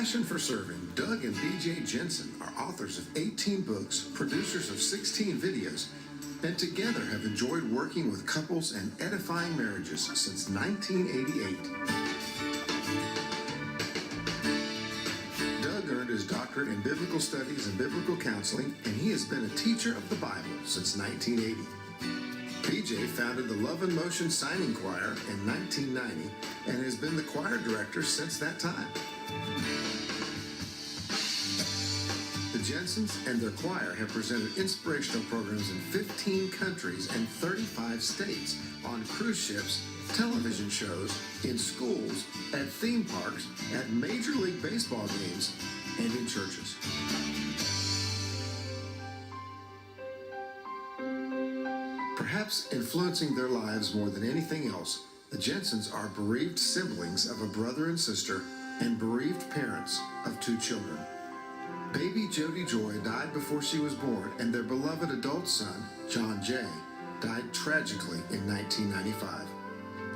passion for serving, Doug and BJ Jensen are authors of 18 books, producers of 16 videos, and together have enjoyed working with couples and edifying marriages since 1988. Doug earned his doctorate in biblical studies and biblical counseling, and he has been a teacher of the Bible since 1980. BJ founded the Love and Motion Signing Choir in 1990 and has been the choir director since that time. The Jensens and their choir have presented inspirational programs in 15 countries and 35 states, on cruise ships, television shows, in schools, at theme parks, at Major League Baseball games, and in churches. Perhaps influencing their lives more than anything else, the Jensens are bereaved siblings of a brother and sister and bereaved parents of 2 children. Baby Jody Joy died before she was born, and their beloved adult son, John Jay, died tragically in 1995.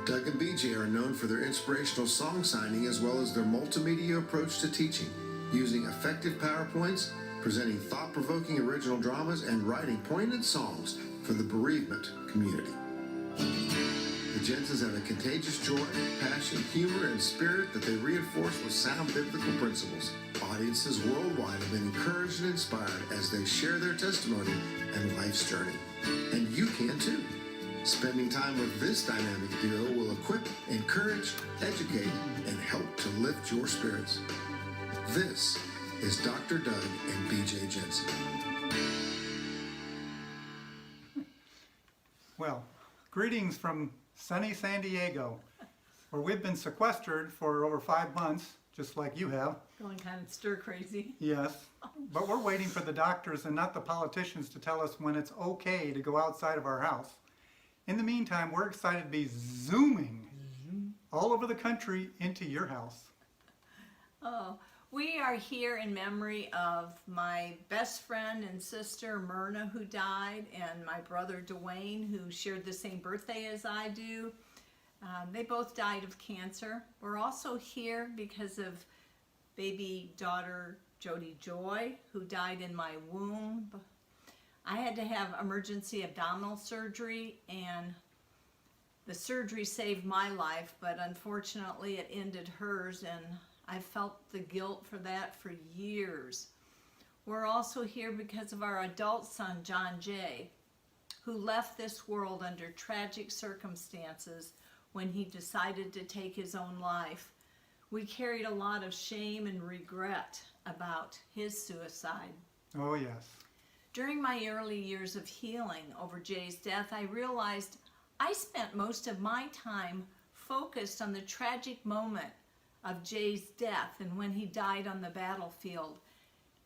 Doug and BJ are known for their inspirational song signing as well as their multimedia approach to teaching, using effective PowerPoints, presenting thought-provoking original dramas, and writing poignant songs for the bereavement community. The Jensens have a contagious joy, passion, humor, and spirit that they reinforce with sound biblical principles. Audiences worldwide have been encouraged and inspired as they share their testimony and life's journey. And you can too. Spending time with this dynamic duo will equip, encourage, educate, and help to lift your spirits. This is Dr. Doug and BJ Jensen. Well, greetings from sunny San Diego, where we've been sequestered for over 5 months, just like you have. Going kind of stir crazy. Yes, but we're waiting for the doctors and not the politicians to tell us when it's okay to go outside of our house. In the meantime, we're excited to be zooming all over the country into your house. Oh, we are here in memory of my best friend and sister Myrna, who died, and my brother Dwayne, who shared the same birthday as I do. They both died of cancer. We're also here because of baby daughter Jody Joy, who died in my womb. I had to have emergency abdominal surgery, and the surgery saved my life, but unfortunately it ended hers, and I felt the guilt for that for years. We're also here because of our adult son, John Jay, who left this world under tragic circumstances when he decided to take his own life. We carried a lot of shame and regret about his suicide. Oh yes. During my early years of healing over Jay's death, I realized I spent most of my time focused on the tragic moment of Jay's death and when he died on the battlefield,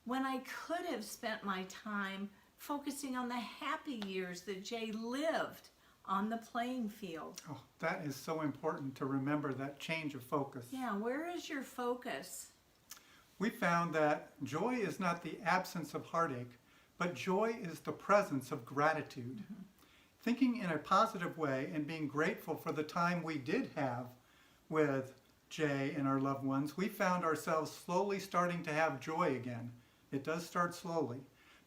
when I could have spent my time focusing on the happy years that Jay lived on the playing field. Oh, that is so important to remember, that change of focus. Yeah, where is your focus? We found that joy is not the absence of heartache, but joy is the presence of gratitude. Thinking in a positive way and being grateful for the time we did have with Jay and our loved ones, we found ourselves slowly starting to have joy again. It does start slowly.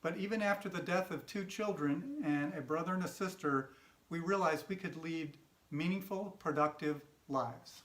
But even after the death of 2 children and a brother and a sister, we realized we could lead meaningful, productive lives.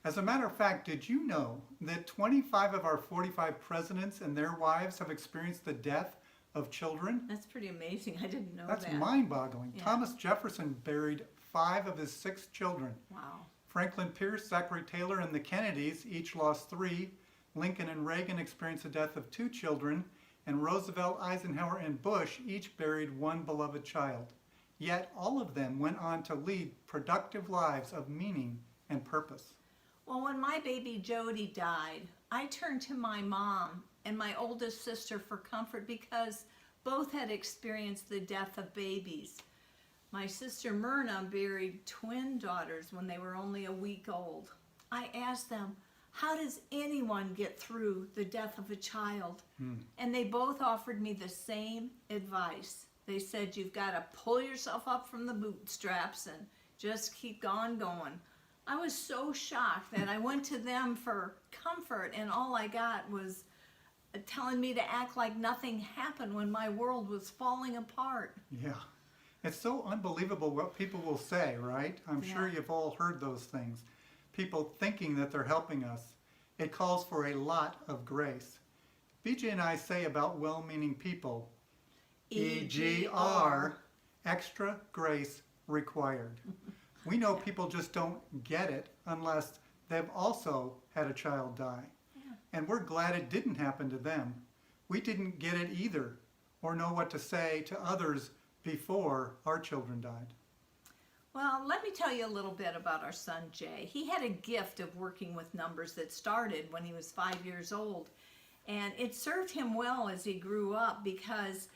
As a matter of fact, did you know that 25 of our 45 presidents and their wives have experienced the death of children? That's pretty amazing. I didn't know That's that. mind-boggling. Yeah. Thomas Jefferson buried 5 of his 6 children. Wow. Franklin Pierce, Zachary Taylor, and the Kennedys each lost 3. Lincoln and Reagan experienced the death of 2 children, and Roosevelt, Eisenhower, and Bush each buried 1 beloved child. Yet all of them went on to lead productive lives of meaning and purpose. Well, when my baby Jody died, I turned to my mom and my oldest sister for comfort because both had experienced the death of babies. My sister Myrna buried twin daughters when they were only a week old. I asked them, how does anyone get through the death of a child? And they both offered me the same advice. They said, you've got to pull yourself up from the bootstraps and just keep on going. I was so shocked that I went to them for comfort, and all I got was telling me to act like nothing happened when my world was falling apart. Yeah. It's so unbelievable what people will say, right? I'm sure you've all heard those things. People thinking that they're helping us. It calls for a lot of grace. BJ and I say about well-meaning people, EGR, extra grace required. We know people just don't get it unless they've also had a child die. Yeah. And we're glad it didn't happen to them. We didn't get it either, or know what to say to others before our children died. Well, let me tell you a little bit about our son Jay. He had a gift of working with numbers that started when he was 5 years old. And it served him well as he grew up because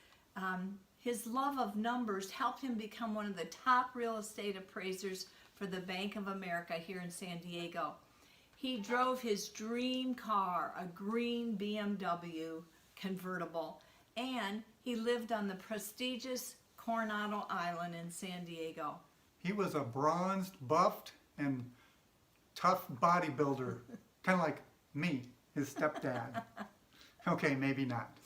his love of numbers helped him become one of the top real estate appraisers for the Bank of America here in San Diego. He drove his dream car, a green BMW convertible, and he lived on the prestigious Coronado Island in San Diego. He was a bronzed, buffed, and tough bodybuilder, kind of like me, his stepdad. Okay, maybe not.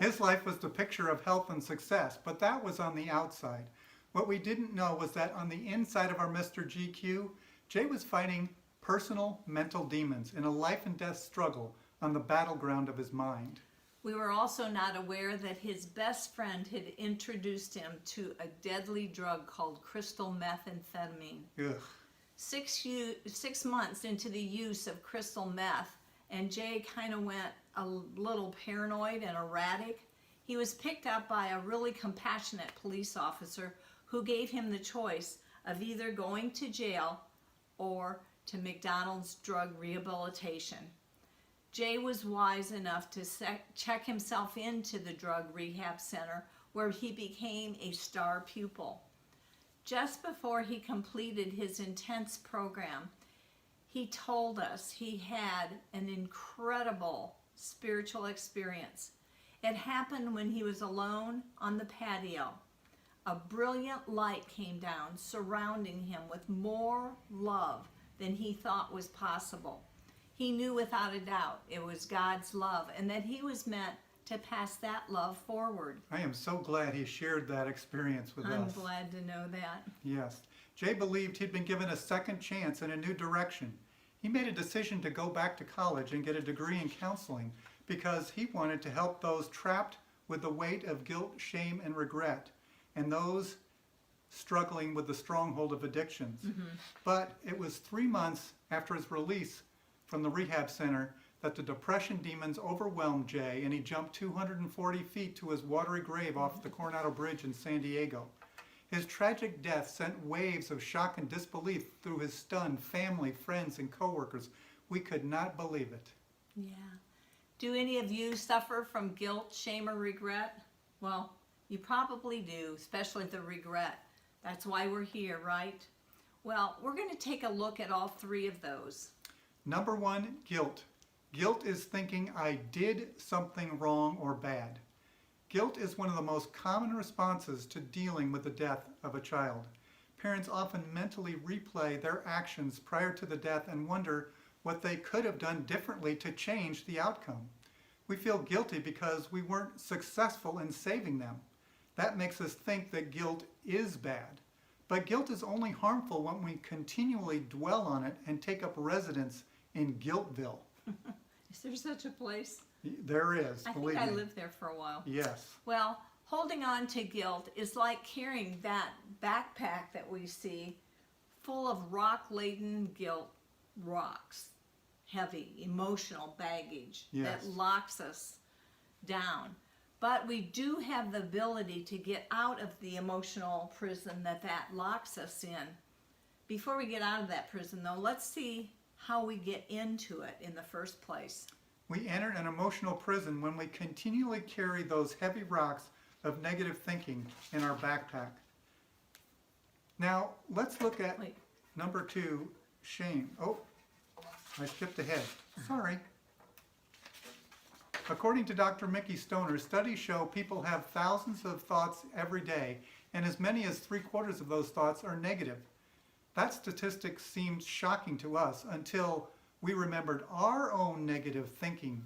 His life was the picture of health and success, but that was on the outside. What we didn't know was that on the inside of our Mr. GQ, Jay was fighting personal mental demons in a life and death struggle on the battleground of his mind. We were also not aware that his best friend had introduced him to a deadly drug called crystal methamphetamine. Ugh. 6 months into the use of crystal meth, and Jay kind of went a little paranoid and erratic. He was picked up by a really compassionate police officer who gave him the choice of either going to jail or to McDonald's drug rehabilitation. Jay was wise enough to check himself into the drug rehab center where he became a star pupil. Just before he completed his intense program, he told us he had an incredible spiritual experience. It happened when he was alone on the patio. A brilliant light came down, surrounding him with more love than he thought was possible. He knew without a doubt it was God's love and that he was meant to pass that love forward. I am so glad he shared that experience with us. I'm glad to know that. Yes. Jay believed he'd been given a second chance in a new direction. He made a decision to go back to college and get a degree in counseling because he wanted to help those trapped with the weight of guilt, shame, and regret, and those struggling with the stronghold of addictions. But it was 3 months after his release from the rehab center that the depression demons overwhelmed Jay, and he jumped 240 feet to his watery grave off the Coronado Bridge in San Diego. His tragic death sent waves of shock and disbelief through his stunned family, friends, and coworkers. We could not believe it. Yeah. Do any of you suffer from guilt, shame, or regret? Well, you probably do, especially the regret. That's why we're here, right? Well, we're going to take a look at all three of those. Number one, guilt. Guilt is thinking I did something wrong or bad. Guilt is one of the most common responses to dealing with the death of a child. Parents often mentally replay their actions prior to the death and wonder what they could have done differently to change the outcome. We feel guilty because we weren't successful in saving them. That makes us think that guilt is bad. But guilt is only harmful when we continually dwell on it and take up residence in Guiltville. Is there such a place? There is, I believe think I me. lived there for a while. Yes. Well, holding on to guilt is like carrying that backpack that we see full of rock-laden guilt rocks, heavy, emotional baggage that locks us down. But we do have the ability to get out of the emotional prison that locks us in. Before we get out of that prison, though, let's see how we get into it in the first place. We enter an emotional prison when we continually carry those heavy rocks of negative thinking in our backpack. Now, let's look at number two, shame. Oh, I skipped ahead. Sorry. According to Dr. Mickey Stoner, studies show people have thousands of thoughts every day, and as many as 3/4 of those thoughts are negative. That statistic seemed shocking to us until we remembered our own negative thinking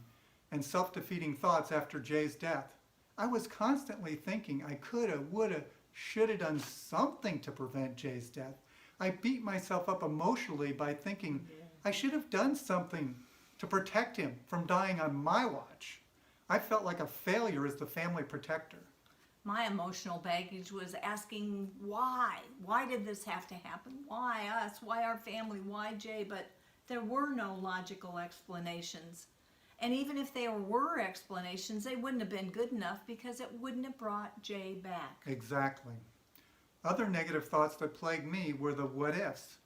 and self-defeating thoughts after Jay's death. I was constantly thinking I coulda, woulda, shoulda done something to prevent Jay's death. I beat myself up emotionally by thinking I should have done something to protect him from dying on my watch. I felt like a failure as the family protector. My emotional baggage was asking why? Why did this have to happen? Why us? Why our family? Why Jay? But there were no logical explanations. And even if there were explanations, they wouldn't have been good enough because it wouldn't have brought Jay back. Exactly. Other negative thoughts that plagued me were the what ifs.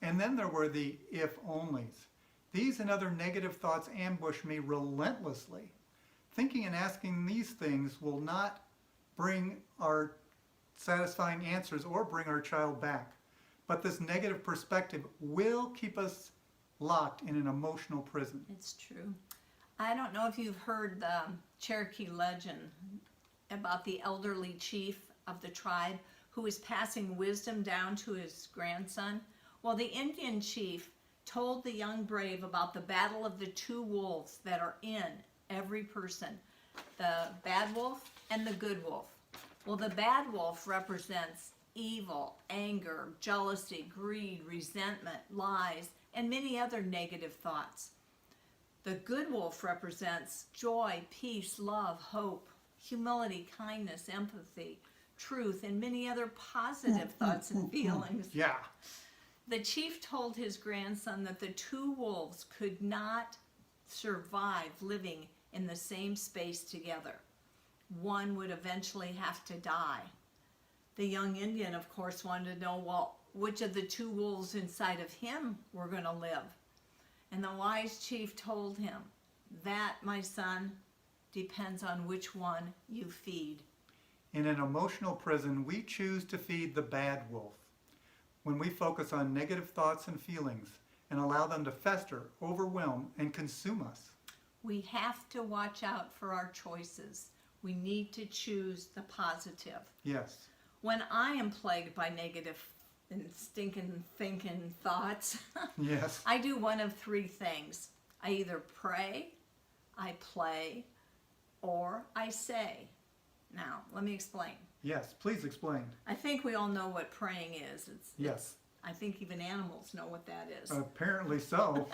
And then there were the if onlys. These and other negative thoughts ambush me relentlessly. Thinking and asking these things will not bring our satisfying answers or bring our child back. But this negative perspective will keep us locked in an emotional prison. It's true. I don't know if you've heard the Cherokee legend about the elderly chief of the tribe who is passing wisdom down to his grandson. Well, the Indian chief told the young brave about the battle of the two wolves that are in every person, the bad wolf and the good wolf. Well, the bad wolf represents evil, anger, jealousy, greed, resentment, lies, and many other negative thoughts. The good wolf represents joy, peace, love, hope, humility, kindness, empathy, truth, and many other positive thoughts and feelings. Yeah. The chief told his grandson that the two wolves could not survive living in the same space together. One would eventually have to die. The young Indian, of course, wanted to know, well, which of the two wolves inside of him were going to live. And the wise chief told him, that, my son, depends on which one you feed. In an emotional prison, we choose to feed the bad wolf. When we focus on negative thoughts and feelings and allow them to fester, overwhelm, and consume us. We have to watch out for our choices. We need to choose the positive. Yes. When I am plagued by negative and stinking thinking thoughts, Yes. I do one of three things. I either pray, I play, or I say. Now, let me explain. Yes, please explain. I think we all know what praying is. Yes. I think even animals know what that is. Apparently so,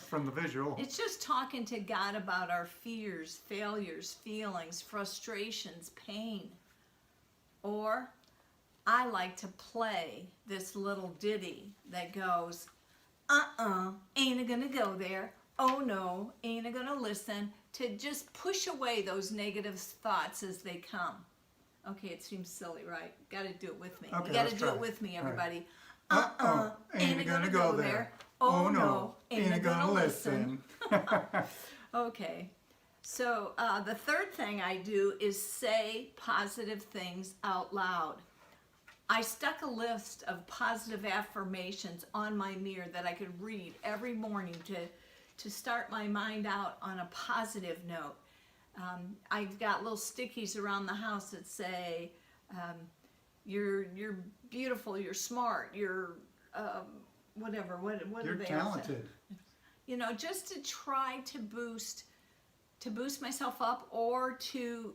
from the visual. It's just talking to God about our fears, failures, feelings, frustrations, pain. Or I like to play this little ditty that goes, ain't I gonna go there. Oh no, ain't I gonna listen, to just push away those negative thoughts as they come. Okay, it seems silly, right? Gotta do it with me. Okay, You gotta let's do try it it. with me, All right. everybody. Ain't I gonna go there. Oh no, ain't I gonna listen. Okay, so the third thing I do is say positive things out loud. I stuck a list of positive affirmations on my mirror that I could read every morning to start my mind out on a positive note. I've got little stickies around the house that say, you're beautiful, you're smart, you're whatever. What You're do they all say? talented. You know, just to try to boost myself up, or to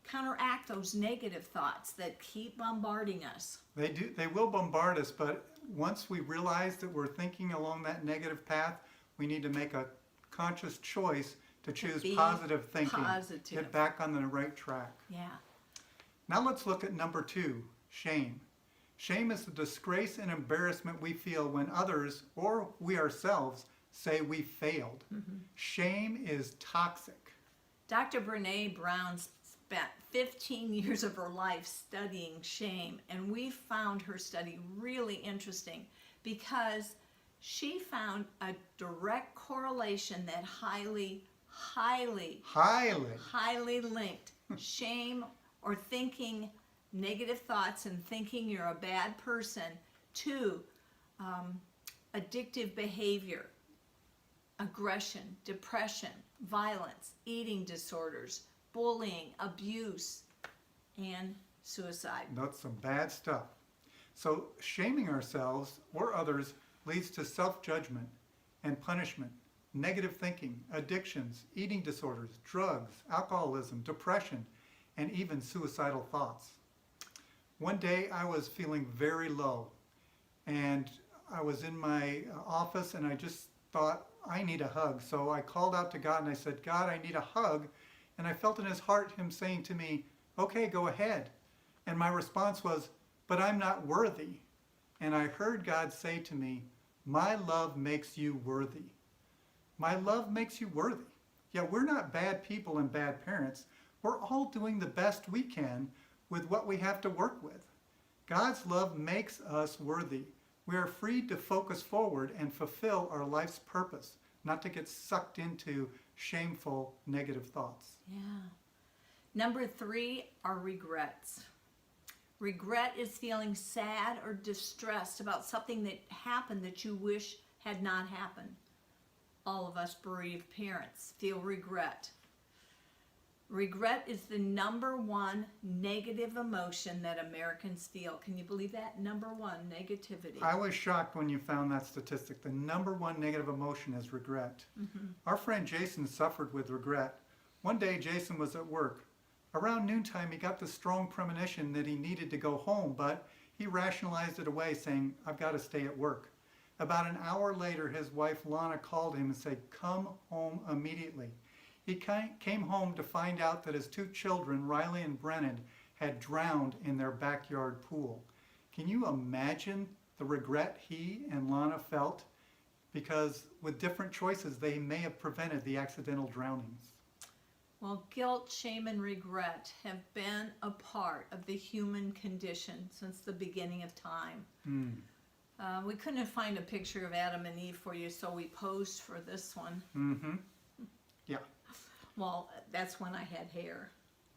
counteract those negative thoughts that keep bombarding us. They will bombard us, but once we realize that we're thinking along that negative path, we need to make a conscious choice to choose be positive thinking. positive. Get back on the right track. Yeah. Now let's look at number 2, shame. Shame is the disgrace and embarrassment we feel when others, or we ourselves, say we failed. Shame is toxic. Dr. Brene Brown spent 15 years of her life studying shame, and we found her study really interesting because she found a direct correlation that highly linked shame, or thinking negative thoughts and thinking you're a bad person, to addictive behavior, aggression, depression, violence, eating disorders, bullying, abuse, and suicide. That's some bad stuff. So shaming ourselves or others leads to self-judgment and punishment, negative thinking, addictions, eating disorders, drugs, alcoholism, depression, and even suicidal thoughts. One day I was feeling very low, and I was in my office and I just thought, I need a hug. So I called out to God and I said, God, I need a hug. And I felt in his heart him saying to me, okay, go ahead. And my response was, but I'm not worthy. And I heard God say to me, my love makes you worthy. My love makes you worthy. Yeah, we're not bad people and bad parents. We're all doing the best we can with what we have to work with. God's love makes us worthy. We are free to focus forward and fulfill our life's purpose, not to get sucked into shameful, negative thoughts. Yeah. Number 3 are regrets. Regret is feeling sad or distressed about something that happened that you wish had not happened. All of us bereaved parents feel regret. Regret is the number 1 negative emotion that Americans feel. Can you believe that? Number 1, negativity. I was shocked when you found that statistic. The number 1 negative emotion is regret. Our friend Jason suffered with regret. One day Jason was at work. Around noontime he got the strong premonition that he needed to go home, but he rationalized it away, saying, I've got to stay at work. About an hour later his wife Lana called him and said, come home immediately. He came home to find out that his 2 children, Riley and Brennan, had drowned in their backyard pool. Can you imagine the regret he and Lana felt? Because with different choices, they may have prevented the accidental drownings. Well, guilt, shame, and regret have been a part of the human condition since the beginning of time. We couldn't find a picture of Adam and Eve for you, so we posed for this one. Yeah. Well, that's when I had hair.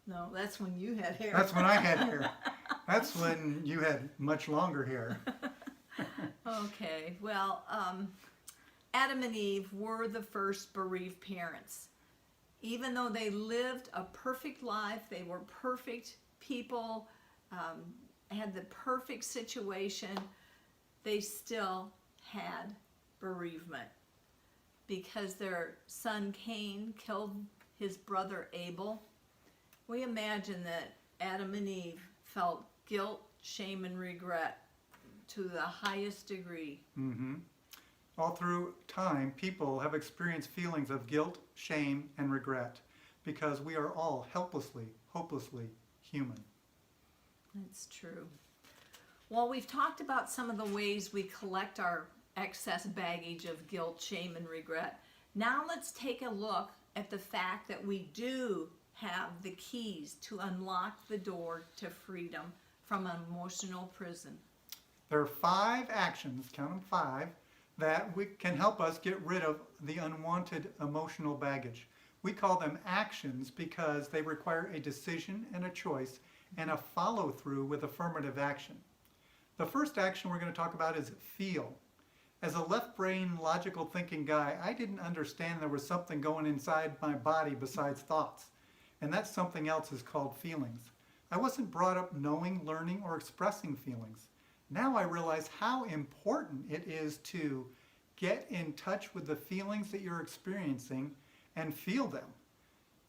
No, that's when you had hair. That's when I had hair. That's when you had much longer hair. Okay, well, Adam and Eve were the first bereaved parents. Even though they lived a perfect life, they were perfect people, had the perfect situation, they still had bereavement because their son Cain killed his brother Abel. We imagine that Adam and Eve felt guilt, shame, and regret to the highest degree. All through time, people have experienced feelings of guilt, shame, and regret because we are all helplessly, hopelessly human. That's true. Well, we've talked about some of the ways we collect our excess baggage of guilt, shame, and regret. Now let's take a look at the fact that we do have the keys to unlock the door to freedom from emotional prison. There are 5 actions, count them 5, that can help us get rid of the unwanted emotional baggage. We call them actions because they require a decision and a choice and a follow-through with affirmative action. The first action we're going to talk about is feel. As a left-brain, logical thinking guy, I didn't understand there was something going inside my body besides thoughts. And that something else is called feelings. I wasn't brought up knowing, learning, or expressing feelings. Now I realize how important it is to get in touch with the feelings that you're experiencing and feel them.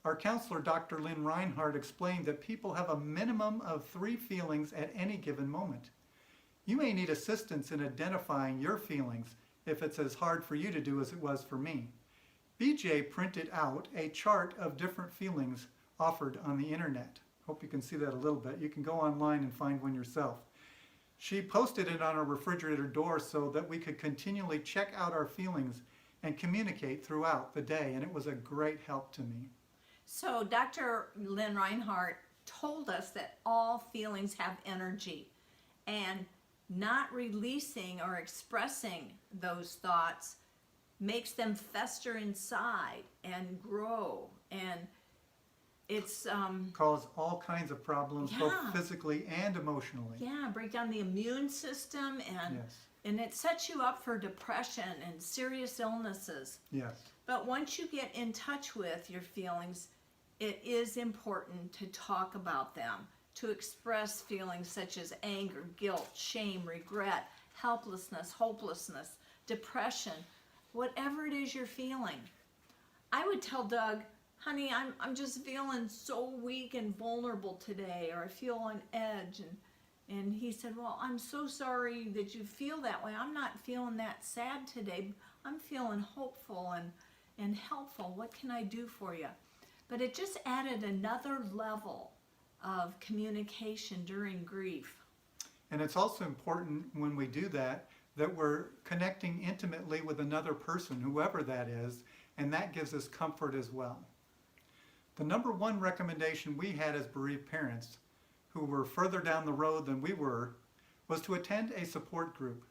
Our counselor, Dr. Lynn Reinhardt, explained that people have a minimum of 3 feelings at any given moment. You may need assistance in identifying your feelings if it's as hard for you to do as it was for me. BJ printed out a chart of different feelings offered on the internet. Hope you can see that a little bit. You can go online and find one yourself. She posted it on our refrigerator door so that we could continually check out our feelings and communicate throughout the day, and it was a great help to me. So Dr. Lynn Reinhardt told us that all feelings have energy, and not releasing or expressing those thoughts makes them fester inside and grow, and it's Cause all kinds of problems, Yeah. both physically and emotionally. break down the immune system, and Yes. and it sets you up for depression and serious illnesses. Yes. But once you get in touch with your feelings, it is important to talk about them, to express feelings such as anger, guilt, shame, regret, helplessness, hopelessness, depression, whatever it is you're feeling. I would tell Doug, honey, I'm just feeling so weak and vulnerable today, or I feel on edge. And he said, well, I'm so sorry that you feel that way. I'm not feeling that sad today. I'm feeling hopeful and helpful. What can I do for you? But it just added another level of communication during grief. And it's also important when we do that we're connecting intimately with another person, whoever that is, and that gives us comfort as well. The number one recommendation we had as bereaved parents who were further down the road than we were was to attend a support group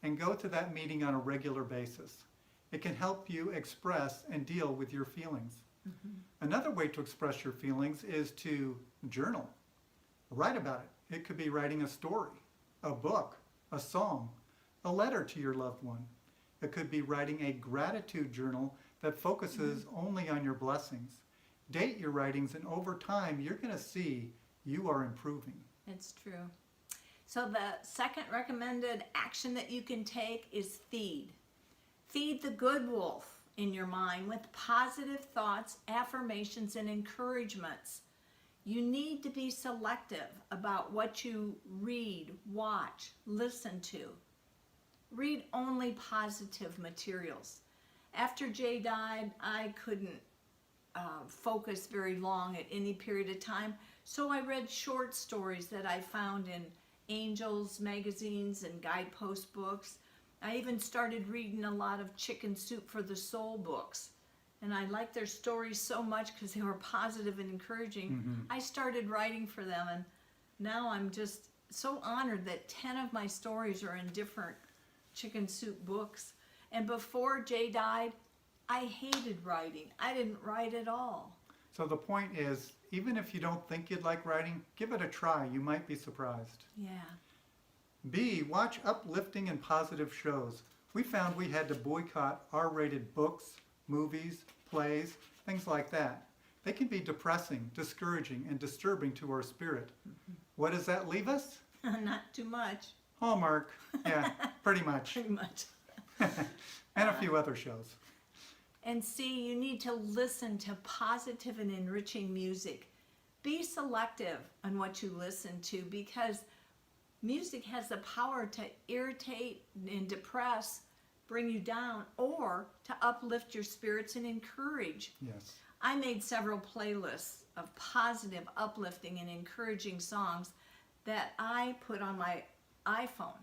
and go to that meeting on a regular basis. It can help you express and deal with your feelings. Another way to express your feelings is to journal. Write about it. It could be writing a story, a book, a song, a letter to your loved one. It could be writing a gratitude journal that focuses only on your blessings. Date your writings, and over time, you're going to see you are improving. It's true. So the second recommended action that you can take is feed. Feed the good wolf in your mind with positive thoughts, affirmations, and encouragements. You need to be selective about what you read, watch, listen to. Read only positive materials. After Jay died, I couldn't focus very long at any period of time, so I read short stories that I found in Angels magazines and guidepost books. I even started reading a lot of Chicken Soup for the Soul books, and I liked their stories so much because they were positive and encouraging. I started writing for them, and now I'm just so honored that 10 of my stories are in different Chicken Soup books. And before Jay died, I hated writing. I didn't write at all. So the point is, even if you don't think you'd like writing, give it a try. You might be surprised. Yeah. B, watch uplifting and positive shows. We found we had to boycott R-rated books, movies, plays, things like that. They can be depressing, discouraging, and disturbing to our spirit. What does that leave us? Not too much. Hallmark. Yeah, pretty much. Pretty much. And a few other shows. And C, you need to listen to positive and enriching music. Be selective on what you listen to, because music has the power to irritate and depress, bring you down, or to uplift your spirits and encourage. Yes. I made several playlists of positive, uplifting, and encouraging songs that I put on my iPhone.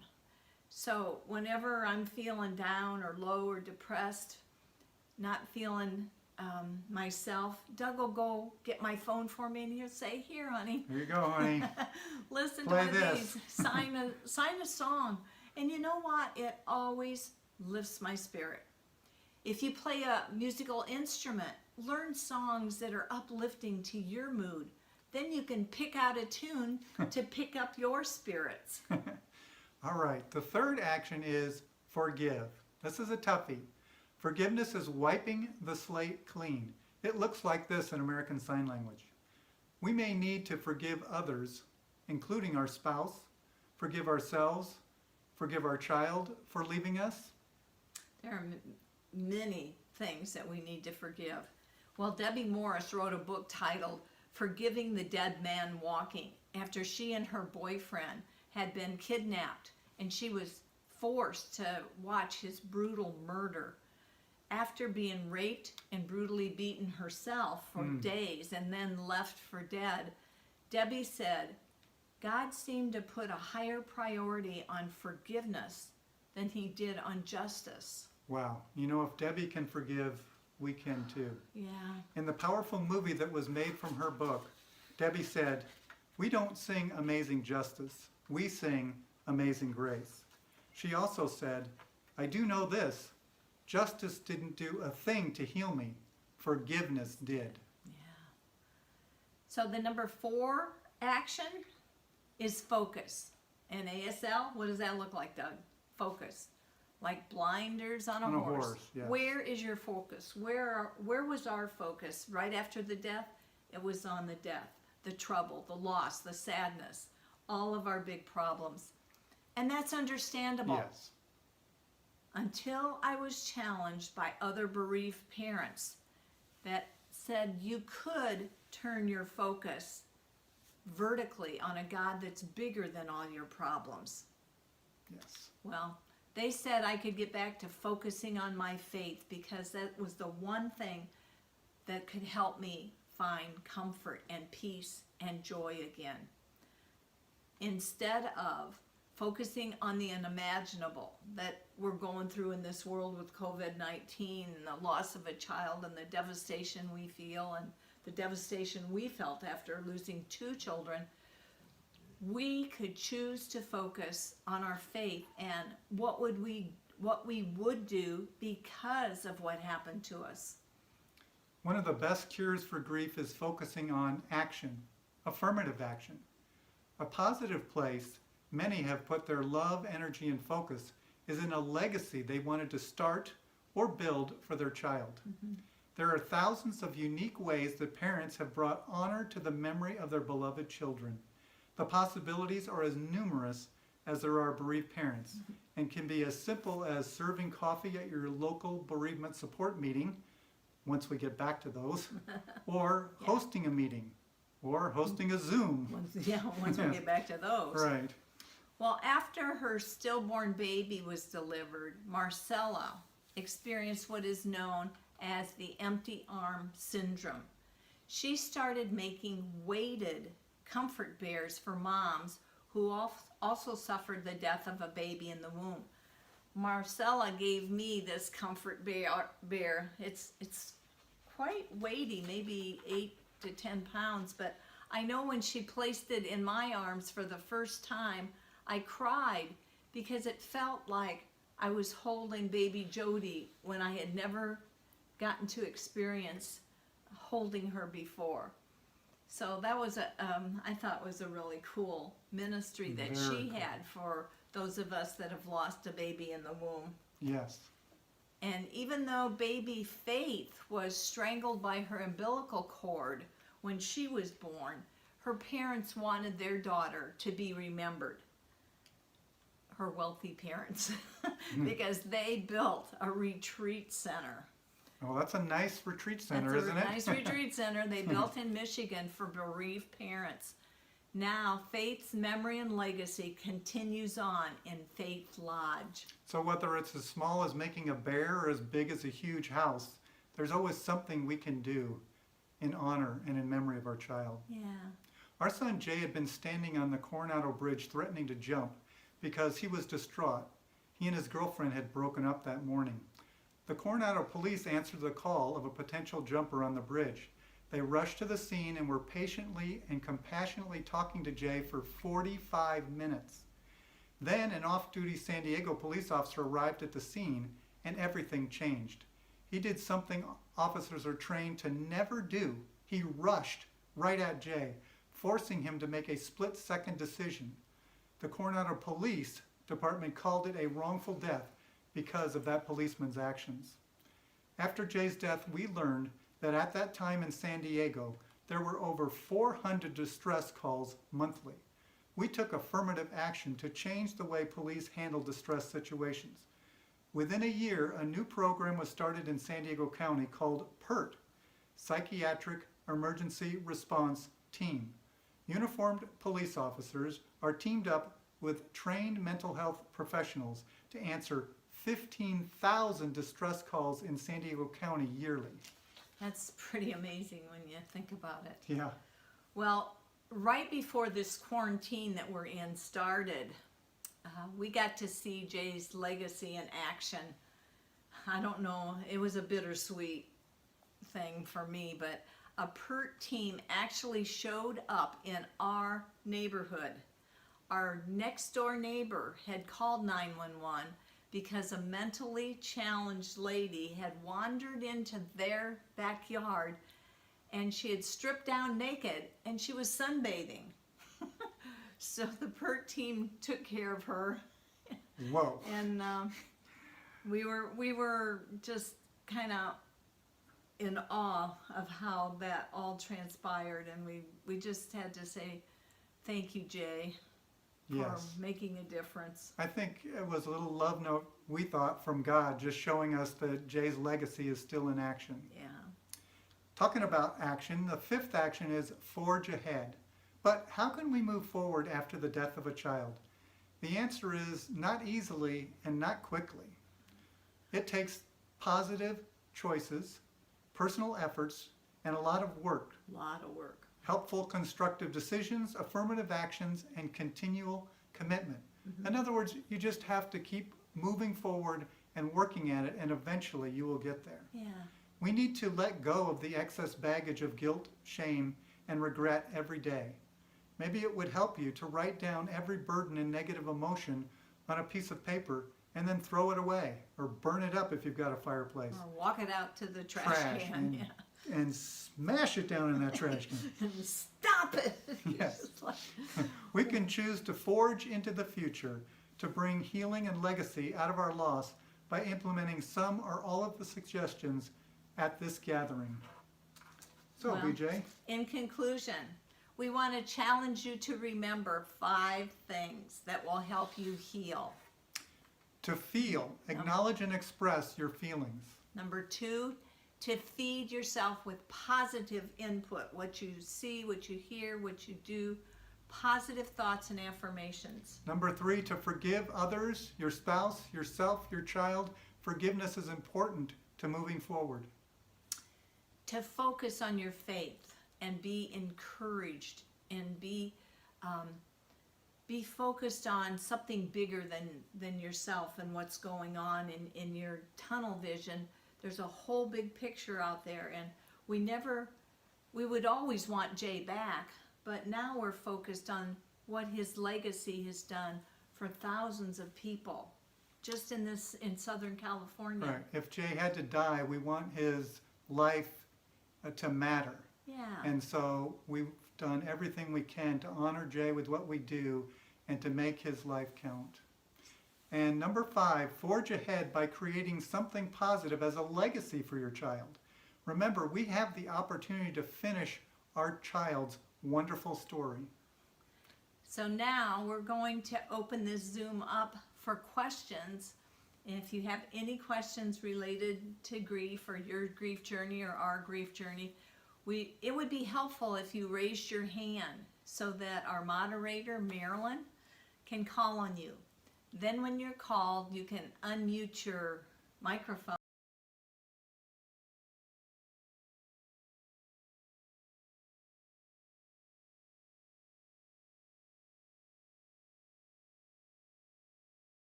So whenever I'm feeling down or low or depressed, not feeling myself, Doug will go get my phone for me and he'll say, here, honey. Here you go, honey. Listen Play to this. these. Sign a song. And you know what? It always lifts my spirit. If you play a musical instrument, learn songs that are uplifting to your mood. Then you can pick out a tune to pick up your spirits. All right, the third action is forgive. This is a toughie. Forgiveness is wiping the slate clean. It looks like this in American Sign Language. We may need to forgive others, including our spouse, forgive ourselves, forgive our child for leaving us. There are many things that we need to forgive. Well, Debbie Morris wrote a book titled Forgiving the Dead Man Walking, after she and her boyfriend had been kidnapped and she was forced to watch his brutal murder. After being raped and brutally beaten herself for days and then left for dead, Debbie said, God seemed to put a higher priority on forgiveness than he did on justice. Wow, you know, if Debbie can forgive, we can too. Yeah. In the powerful movie that was made from her book, Debbie said, we don't sing Amazing Justice, we sing Amazing Grace. She also said, I do know this, justice didn't do a thing to heal me, forgiveness did. Yeah. So the number 4 action is focus. And ASL, what does that look like, Doug? Focus. Like blinders on a horse. Yes. Where is your focus? Where was our focus? Right after the death, it was on the death. the trouble, the loss, the sadness, all of our big problems. And that's understandable. Yes. Until I was challenged by other bereaved parents that said you could turn your focus vertically on a God that's bigger than all your problems. Yes. Well, they said I could get back to focusing on my faith because that was the one thing that could help me find comfort and peace and joy again. Instead of focusing on the unimaginable that we're going through in this world with COVID-19 and the loss of a child and the devastation we feel and the devastation we felt after losing 2 children, we could choose to focus on our faith and what we would do because of what happened to us. One of the best cures for grief is focusing on action, affirmative action. A positive place many have put their love, energy, and focus is in a legacy they wanted to start or build for their child. Mm-hmm. There are thousands of unique ways that parents have brought honor to the memory of their beloved children. The possibilities are as numerous as there are bereaved parents, mm-hmm. and can be as simple as serving coffee at your local bereavement support meeting, once we get back to those, or hosting a meeting, or hosting a Zoom. Once we get back to those. Right. Well, after her stillborn baby was delivered, Marcella experienced what is known as the empty arm syndrome. She started making weighted comfort bears for moms who also suffered the death of a baby in the womb. Marcella gave me this comfort bear. It's quite weighty, maybe 8 to 10 pounds, but I know when she placed it in my arms for the first time, I cried because it felt like I was holding baby Jody when I had never gotten to experience holding her before. So that was I thought was a really cool ministry that she had for those of us that have lost a baby in the womb. Yes. And even though baby Faith was strangled by her umbilical cord when she was born, her parents wanted their daughter to be remembered. Her wealthy parents, because they built a retreat center. Oh, that's a nice retreat center, isn't it? That's a nice retreat center they built in Michigan for bereaved parents. Now, Faith's memory and legacy continues on in Faith Lodge. So whether it's as small as making a bear or as big as a huge house, there's always something we can do in honor and in memory of our child. Yeah. Our son Jay had been standing on the Coronado Bridge threatening to jump because he was distraught. He and his girlfriend had broken up that morning. The Coronado police answered the call of a potential jumper on the bridge. They rushed to the scene and were patiently and compassionately talking to Jay for 45 minutes. Then an off-duty San Diego police officer arrived at the scene and everything changed. He did something officers are trained to never do. He rushed right at Jay, forcing him to make a split-second decision. The Coronado Police Department called it a wrongful death because of that policeman's actions. After Jay's death, we learned that at that time in San Diego, there were over 400 distress calls monthly. We took affirmative action to change the way police handle distress situations. Within a year, a new program was started in San Diego County called PERT, Psychiatric Emergency Response Team. Uniformed police officers are teamed up with trained mental health professionals to answer 15,000 distress calls in San Diego County yearly. That's pretty amazing when you think about it. Yeah. Well, right before this quarantine that we're in started, we got to see Jay's legacy in action. I don't know, it was a bittersweet thing for me, but a PERT team actually showed up in our neighborhood. Our next door neighbor had called 911 because a mentally challenged lady had wandered into their backyard and she had stripped down naked and she was sunbathing. So the PERT team took care of her. Whoa. And we were just kind of in awe of how that all transpired, and we just had to say thank you, Jay, for Yes. making a difference. I think it was a little love note, we thought, from God, just showing us that Jay's legacy is still in action. Yeah. Talking about action, the fifth action is forge ahead. But how can we move forward after the death of a child? The answer is not easily and not quickly. It takes positive choices, personal efforts, and a lot of work. A lot of work. Helpful, constructive decisions, affirmative actions, and continual commitment. In other words, you just have to keep moving forward and working at it, and eventually you will get there. Yeah. We need to let go of the excess baggage of guilt, shame, and regret every day. Maybe it would help you to write down every burden and negative emotion on a piece of paper and then throw it away, or burn it up if you've got a fireplace. Or walk it out to the trash can. and, Yeah. and smash it down in that trash can. Stop it. Yes. It's like, We can choose to forge into the future to bring healing and legacy out of our loss by implementing some or all of the suggestions at this gathering. So, Well, BJ, in conclusion, we want to challenge you to remember 5 things that will help you heal. to feel, acknowledge, and express your feelings. Number 2, to feed yourself with positive input, what you see, what you hear, what you do, positive thoughts and affirmations. Number 3, to forgive others, your spouse, yourself, your child. Forgiveness is important to moving forward. To focus on your faith and be encouraged and be focused on something bigger than yourself and what's going on in your tunnel vision. There's a whole big picture out there, and we would always want Jay back, but now we're focused on what his legacy has done for thousands of people just in Southern California. Right. If Jay had to die, we want his life to matter. Yeah. And so we've done everything we can to honor Jay with what we do and to make his life count. And number 5, forge ahead by creating something positive as a legacy for your child. Remember, we have the opportunity to finish our child's wonderful story. So now we're going to open this Zoom up for questions. And if you have any questions related to grief or your grief journey or our grief journey, it would be helpful if you raised your hand so that our moderator, Marilyn, can call on you. Then when you're called, you can unmute your microphone